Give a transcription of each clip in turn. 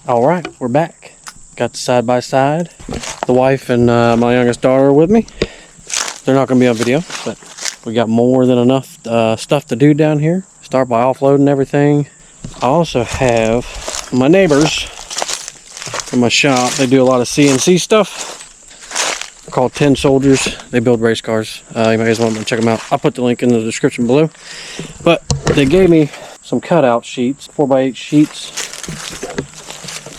All right, we're back. Got the side by side. The wife and my youngest daughter are with me. They're not going to be on video, but we got more than enough stuff to do down here. Start by offloading everything. I also have my neighbors in my shop. They do a lot of CNC stuff. Called 10 Soldiers. They build race cars. You guys want to check them out. I'll put the link in the description below. But they gave me some cutout sheets, 4x8 sheets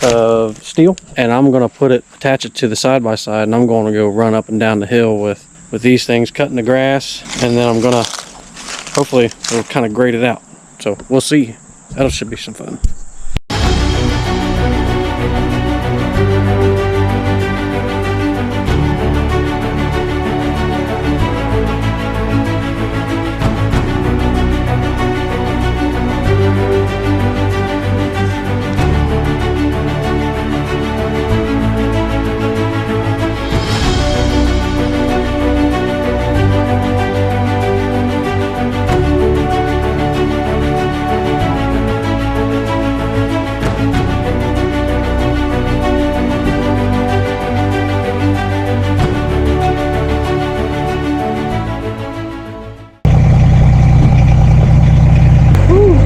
of steel, and I'm going to attach it to the side-by-side, and I'm going to go run up and down the hill with these things, cutting the grass, and then I'm going to, hopefully, it'll kind of grade it out. So we'll see. That should be some fun.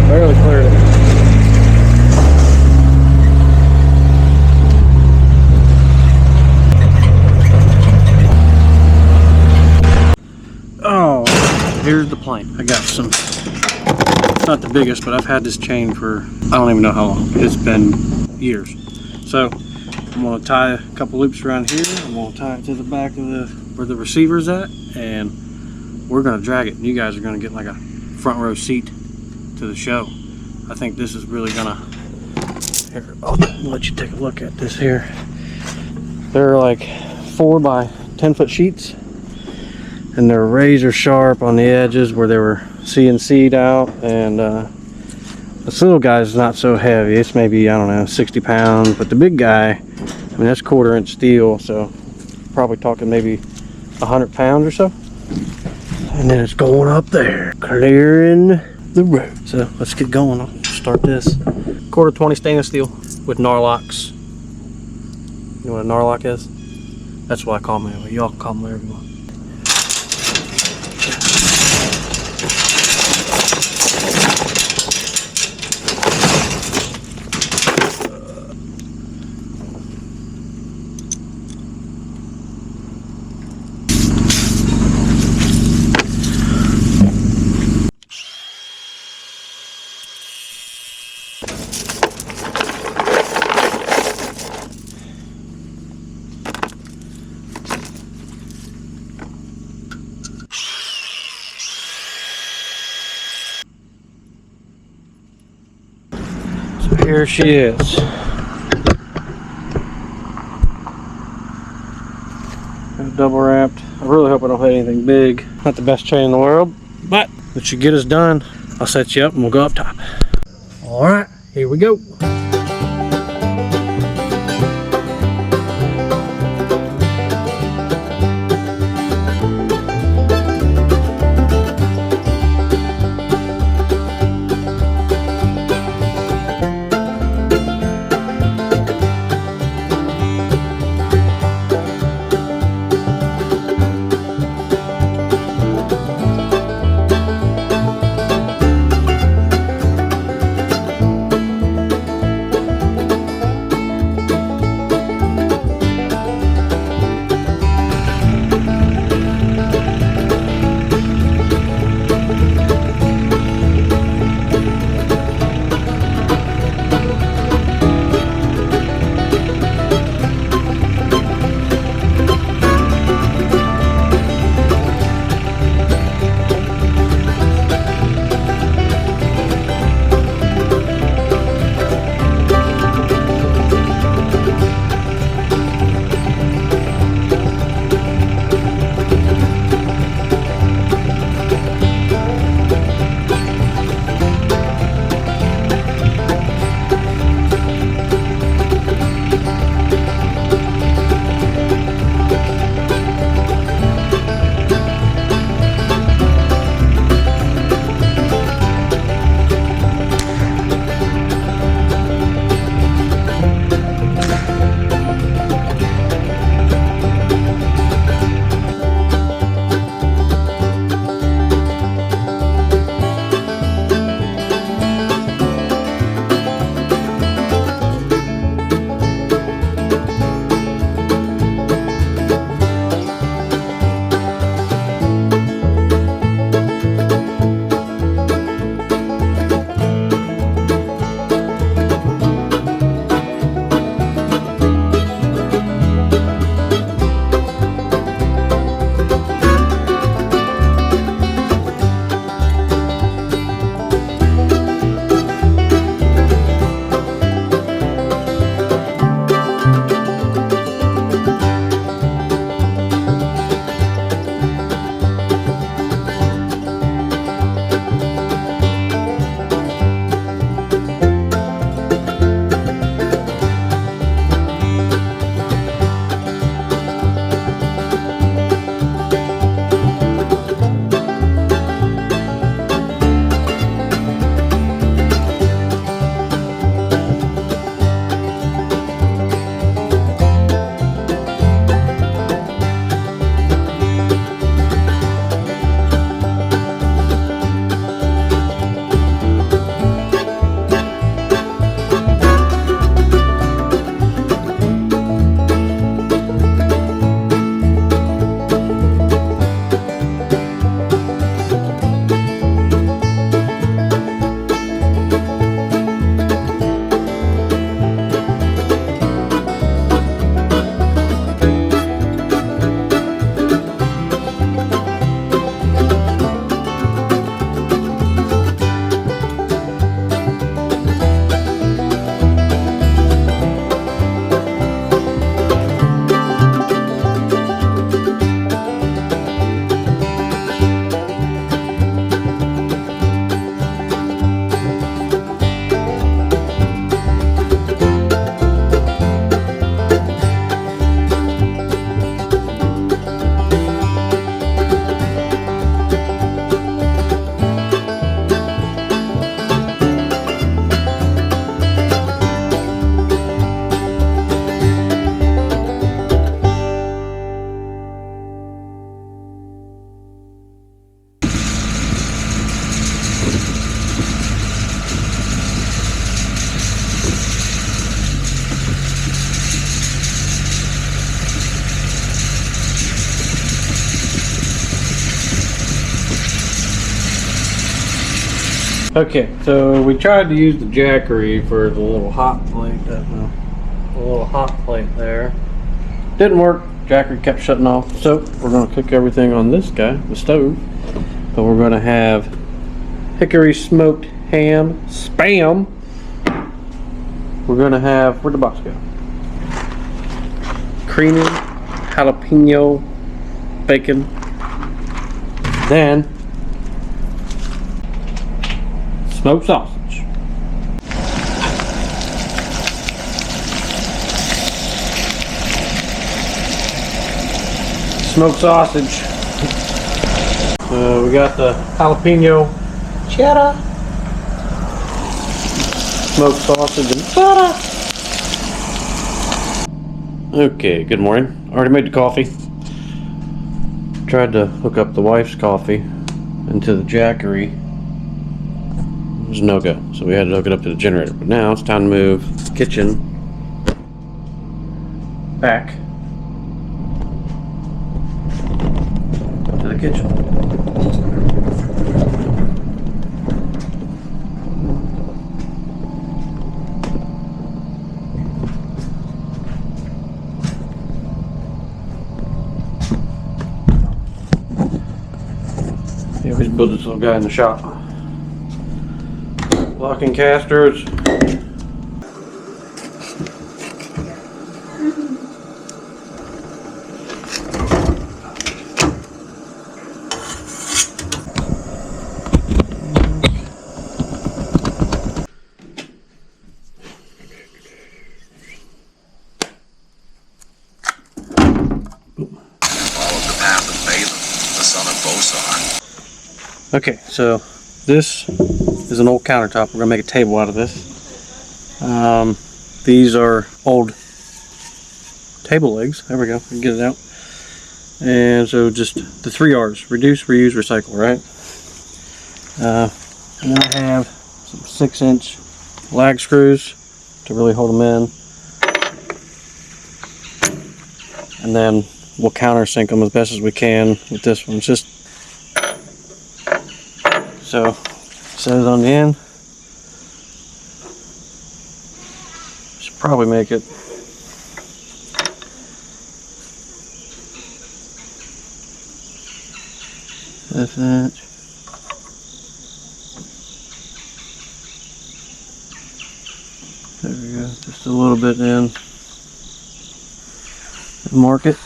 Barely cleared it. Oh, here's the plank. I got some, it's not the biggest, but I've had this chain for, I don't even know how long. It's been years. So I'm going to tie a couple loops around here. I'm going to tie it to the back of where the receiver's at, and we're going to drag it. And you guys are going to get like a front row seat to the show. I think this is really gonna, here, I'll let you take a look at this here. They're like 4 by 10 foot sheets, and they're razor sharp on the edges where they were CNC'd out, and this little guy's not so heavy. It's maybe, I don't know, 60 pounds, but the big guy, I mean, that's 1/4 inch steel, so probably talking maybe 100 pounds or so. And then it's going up there, clearing the road. So let's get going. I'll start this. 1/4 stainless steel with Narlocks. You know what a Narlock is? That's what I call them anyway. Y'all call them whatever you want. Here she is. Double wrapped. I really hope I don't hit anything big. Not the best chain in the world, but it should get us done. I'll set you up and we'll go up top. All right, here we go. Okay, so we tried to use the jackery for the little hot plate, the little hot plate there. Didn't work. Jackery kept shutting off. So we're gonna cook everything on this guy, the stove. But we're gonna have hickory smoked ham, spam. We're gonna have, where'd the box go? Creamy jalapeno bacon. Then smoked sausage. Smoked sausage. So we got the jalapeno cheddar, smoked sausage and butter. Okay, good morning. Already made the coffee. Tried to hook up the wife's coffee into the jackery. It was no go, so we had to hook it up to the generator. But now it's time to move the kitchen back to the kitchen. Yeah, we just built this little guy in the shop. Locking casters. Okay, so this is an old countertop. We're gonna make a table out of this. These are old table legs. There we go. We can get it out. And so just the 3 R's: reduce, reuse, recycle. Right. And then I have some 6-inch lag screws to really hold them in, and then we'll countersink them as best as we can with this one. It's just so set it on the end. Should probably make it this inch. There we go, just a little bit in. Mark it.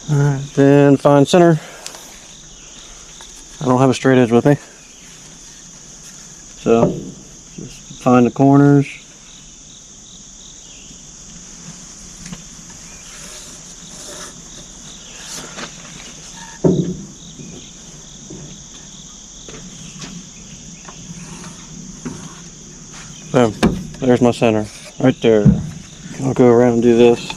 Alright, then find center. I don't have a straight edge with me, so just find the corners. So there's my center right there. I'll go around and do this.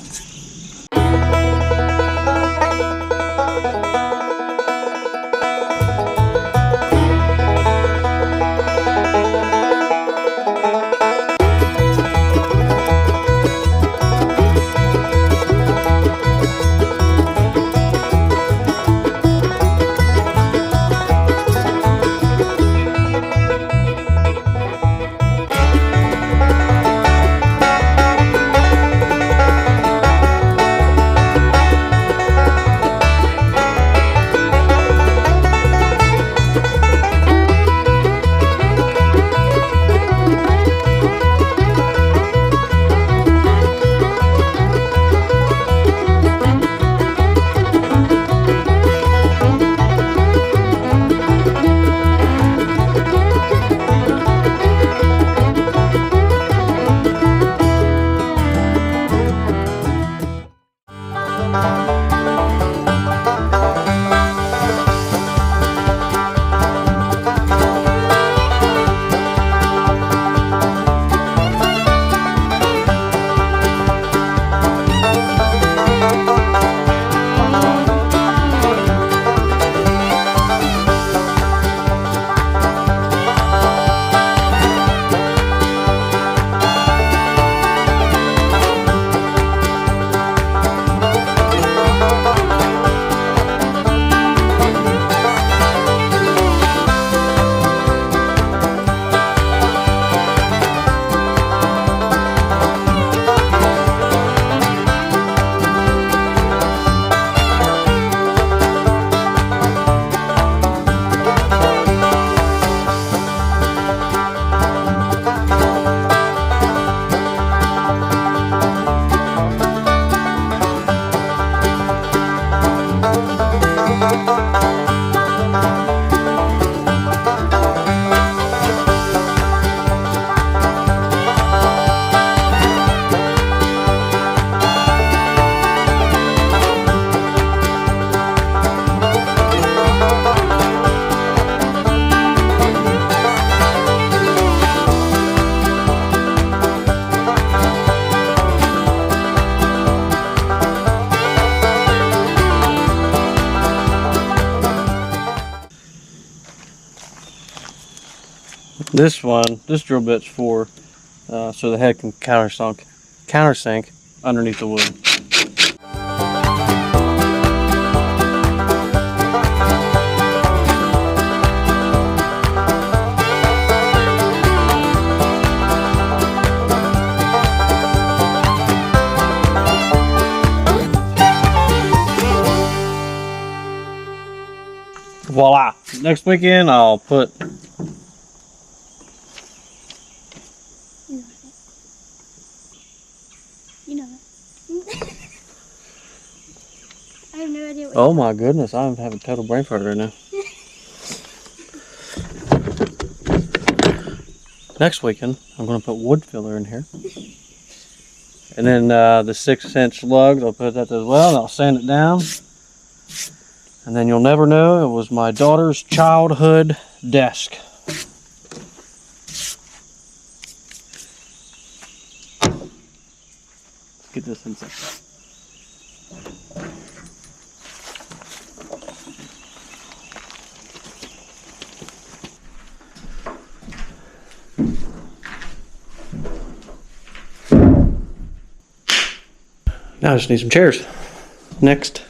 This drill bit's for so the head can countersink underneath the wood. Voila! Next weekend I'll put you know it. I have no idea what. Oh my goodness, I'm having total brain fart right now. Next weekend I'm going to put wood filler in here. And then the 6-inch lugs, I'll put that as well, and I'll sand it down. And then you'll never know it was my daughter's childhood desk. Let's get this inside. Now I just need some chairs. Next.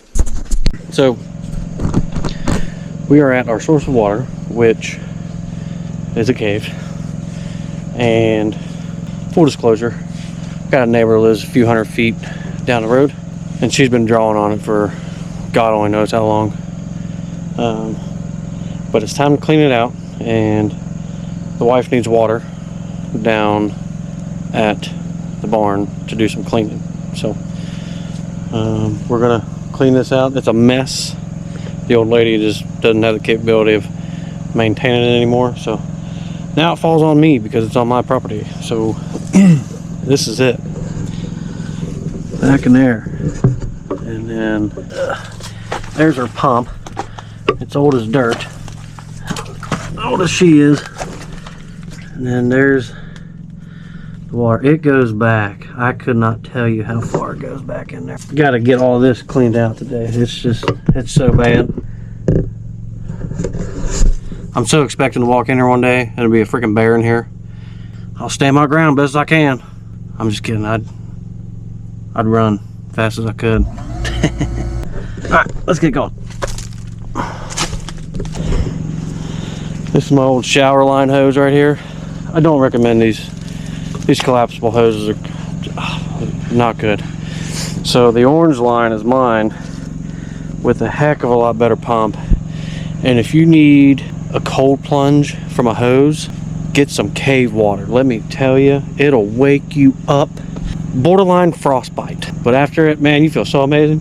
So we are at our source of water, which is a cave. And full disclosure, got a neighbor who lives a few hundred feet down the road, and she's been drawing on it for God only knows how long. But it's time to clean it out, and the wife needs water down at the barn to do some cleaning. So we're gonna clean this out. It's a mess. The old lady just doesn't have the capability of maintaining it anymore, so now it falls on me because it's on my property. So this is it, back in there. And then there's our pump. It's old as dirt, old as she is. And then there's the water. It goes back. I could not tell you how far it goes back in there. Got to get all this cleaned out today. It's so bad. I'm so expecting to walk in here one day and there'll be a freaking bear in here. I'll stand my ground best I can. I'm just kidding. I'd run fast as I could. Alright, let's get going. This is my old shower line hose right here. I don't recommend these collapsible hoses. Are not good. So the orange line is mine with a heck of a lot better pump. And if you need a cold plunge from a hose, get some cave water. Let me tell you, it'll wake you up. Borderline frostbite. But after it, man, you feel so amazing.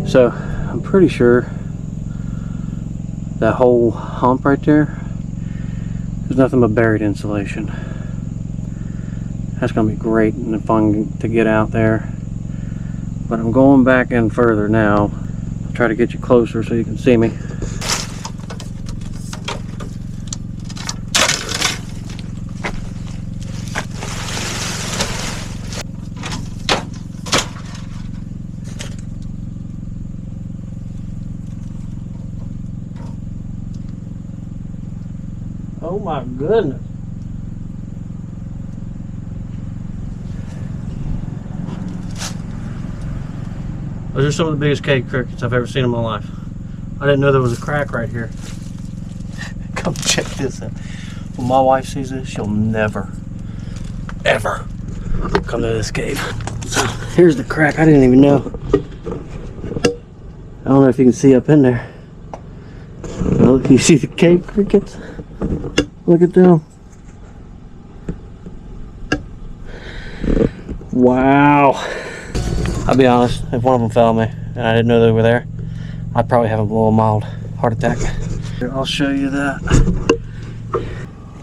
So I'm pretty sure that whole hump right there is nothing but buried insulation. That's gonna be great and fun to get out there. but I'm going back in further now. I'll try to get you closer so you can see me. Oh my goodness. Those are some of the biggest cave crickets I've ever seen in my life. I didn't know there was a crack right here. Come check this out. When my wife sees this, she'll never, ever come to this cave. So here's the crack. I didn't even know. I don't know if you can see up in there. Well, you see the cave crickets? Look at them. Wow. I'll be honest, if one of them fell on me and I didn't know they were there, I'd probably have a little mild heart attack. Here, I'll show you that.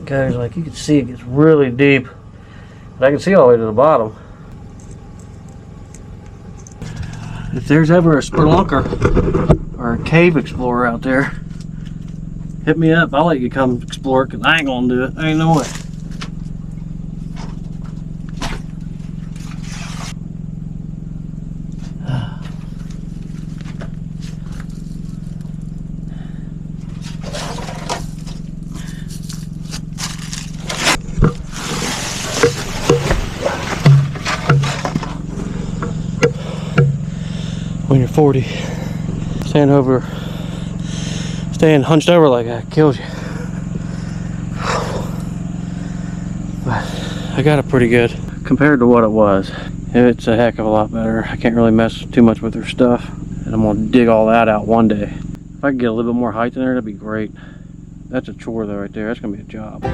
Guys, like you can see it gets really deep. But I can see all the way to the bottom. If there's ever a spelunker or a cave explorer out there, hit me up. I'll let you come explore it because I ain't gonna do it. Ain't no way. When you're 40, staying hunched over like that kills you. But I got it pretty good compared to what it was. It's a heck of a lot better. I can't really mess too much with their stuff, and I'm gonna dig all that out one day. If I could get a little bit more height in there, that'd be great. That's a chore though right there. That's gonna be a job.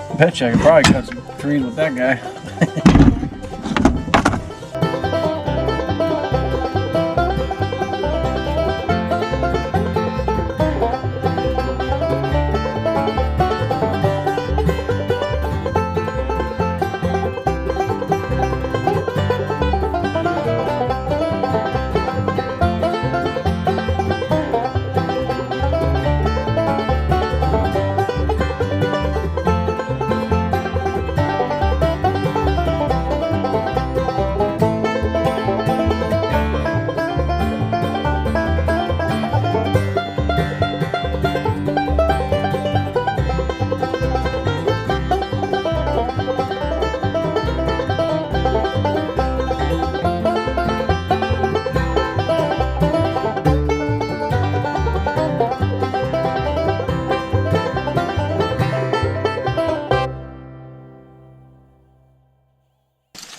I bet you I could probably cut some trees with that guy.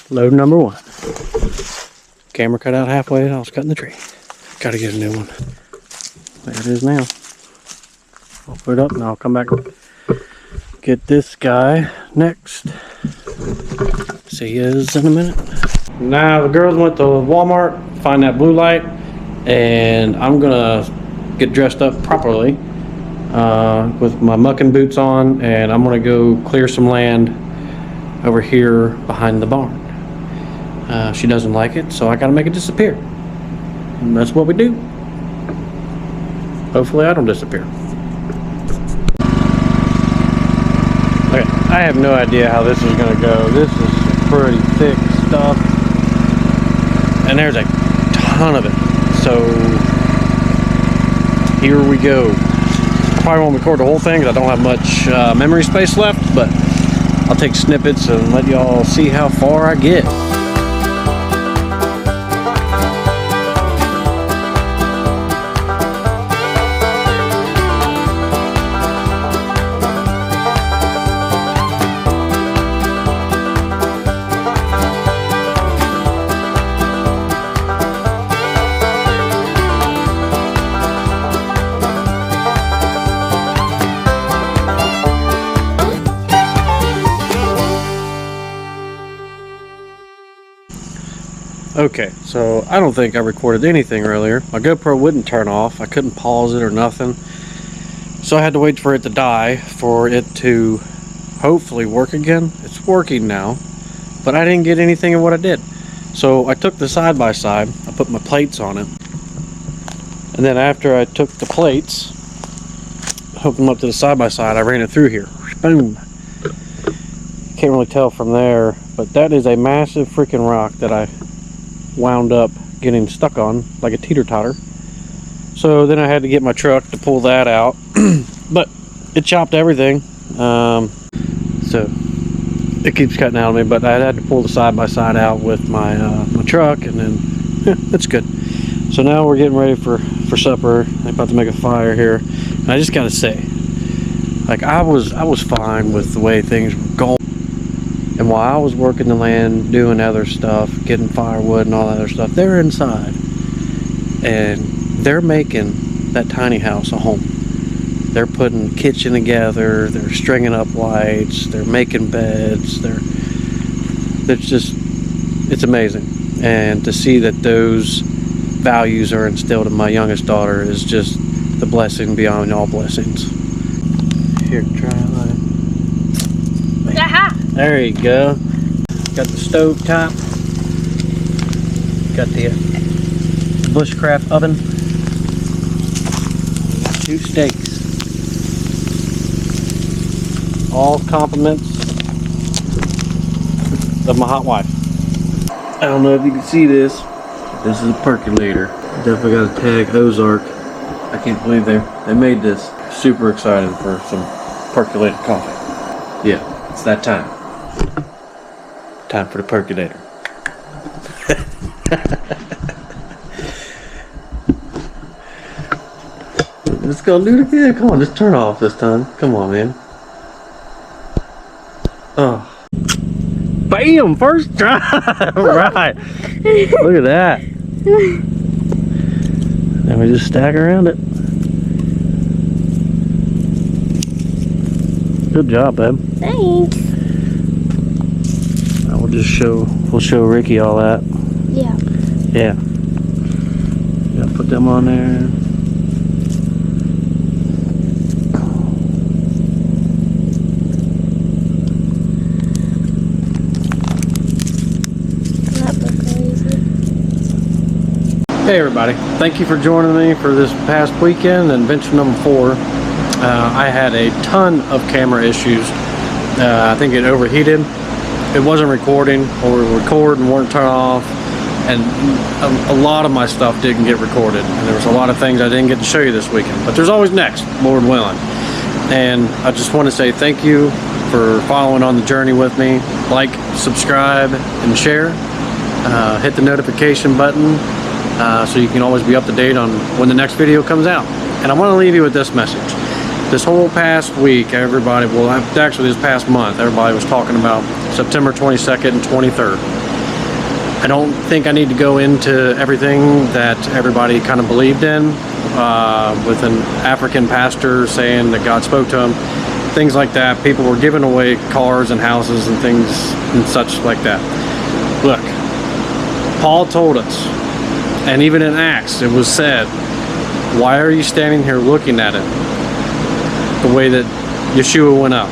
Load number one. Camera cut out halfway and I was cutting the tree. Gotta get a new one. There it is now. I'll put it up and I'll come back and get this guy next. See you in a minute. Now the girls went to Walmart, find that blue light, and I'm gonna get dressed up properly with my mucking boots on, and I'm gonna go clear some land over here behind the barn. She doesn't like it, so I gotta make it disappear. And that's what we do. Hopefully I don't disappear. Okay, I have no idea how this is gonna go. This is pretty thick stuff. And there's a ton of it. So here we go. probably won't record the whole thing because I don't have much memory space left, but I'll take snippets and let y'all see how far I get. Okay, so I don't think I recorded anything earlier. My GoPro wouldn't turn off. I couldn't pause it or nothing. So I had to wait for it to die for it to hopefully work again. It's working now, but I didn't get anything of what I did. So I took the side-by-side, I put my plates on it, and then after I took the plates, hooked them up to the side-by-side, I ran it through here. Boom! Can't really tell from there, but that is a massive freaking rock that I wound up getting stuck on like a teeter-totter. So then I had to get my truck to pull that out, but it chopped everything. So it keeps cutting out of me, but I had to pull the side-by-side out with my my truck, and then it's good. So now we're getting ready for supper. I'm about to make a fire here, and I just gotta say, like, I was fine with the way things were going. And while I was working the land, doing other stuff, getting firewood and all that other stuff, they're inside. And they're making that tiny house a home. They're putting kitchen together, they're stringing up lights, they're making beds, it's amazing. And to see that those values are instilled in my youngest daughter is just the blessing beyond all blessings. Here, try that. There you go. Got the stove top. Got the bushcraft oven. 2 steaks. All compliments of my hot wife. I don't know if you can see this. This is a percolator. Definitely got a tag Ozark. I can't believe they made this. Super excited for some percolated coffee. Yeah, it's that time. Time for the percolator. Let's go do it again. Come on, just turn off this time. Come on, man. Oh. Bam! First try! Alright. Look at that. And we just stack around it. Good job, babe. Thanks. We'll show Ricky all that. Yeah. Yeah. Yeah, put them on there. Hey everybody, thank you for joining me for this past weekend and adventure number 4. I had a ton of camera issues. I think it overheated. It wasn't recording, or would record and wouldn't turn off, and a lot of my stuff didn't get recorded, and there was a lot of things I didn't get to show you this weekend, but there's always next, Lord willing. And I just want to say thank you for following on the journey with me. Like, subscribe, and share. Hit the notification button so you can always be up to date on when the next video comes out. And I want to leave you with this message. This whole past week, everybody, well, actually this past month, everybody was talking about September 22nd and 23rd. I don't think I need to go into everything that everybody kind of believed in, with an African pastor saying that God spoke to him, things like that. People were giving away cars and houses and things and such like that. Look, Paul told us, and even in Acts, it was said, why are you standing here looking at it? The way that Yeshua went up,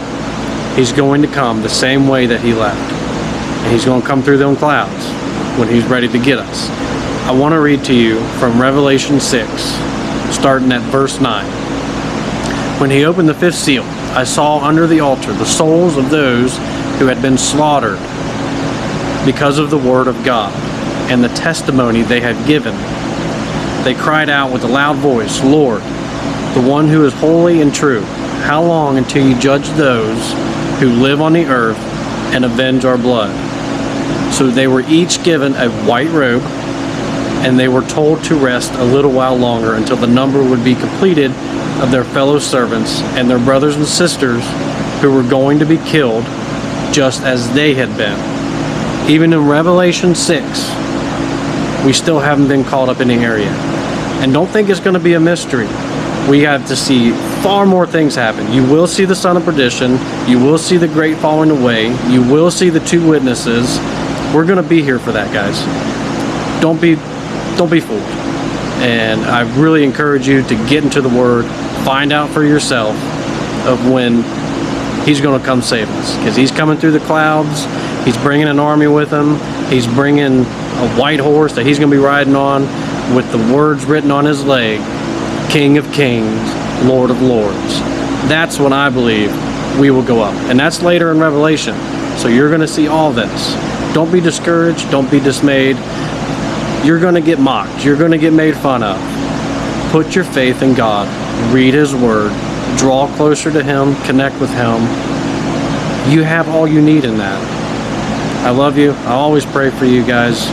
he's going to come the same way that he left, and he's going to come through them clouds when he's ready to get us. I want to read to you from Revelation 6, starting at verse 9. When he opened the 5th seal, I saw under the altar the souls of those who had been slaughtered because of the word of God and the testimony they had given. They cried out with a loud voice, Lord, the one who is holy and true. How long until you judge those who live on the earth and avenge our blood? So they were each given a white robe, and they were told to rest a little while longer until the number would be completed of their fellow servants and their brothers and sisters who were going to be killed just as they had been. Even in Revelation 6, we still haven't been caught up in the area. And don't think it's going to be a mystery. We have to see far more things happen. You will see the son of perdition. You will see the great falling away. You will see the two witnesses. We're going to be here for that, guys. Don't be fooled. And I really encourage you to get into the Word, find out for yourself of when He's going to come save us, because He's coming through the clouds. He's bringing an army with Him. He's bringing a white horse that He's going to be riding on with the words written on His leg, King of Kings, Lord of Lords. That's when I believe we will go up, and that's later in Revelation. So you're going to see all this. Don't be discouraged. Don't be dismayed. You're going to get mocked. You're going to get made fun of. Put your faith in God. Read His Word. Draw closer to Him. Connect with Him. You have all you need in that. I love you. I always pray for you guys.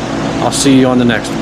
I'll see you on the next one.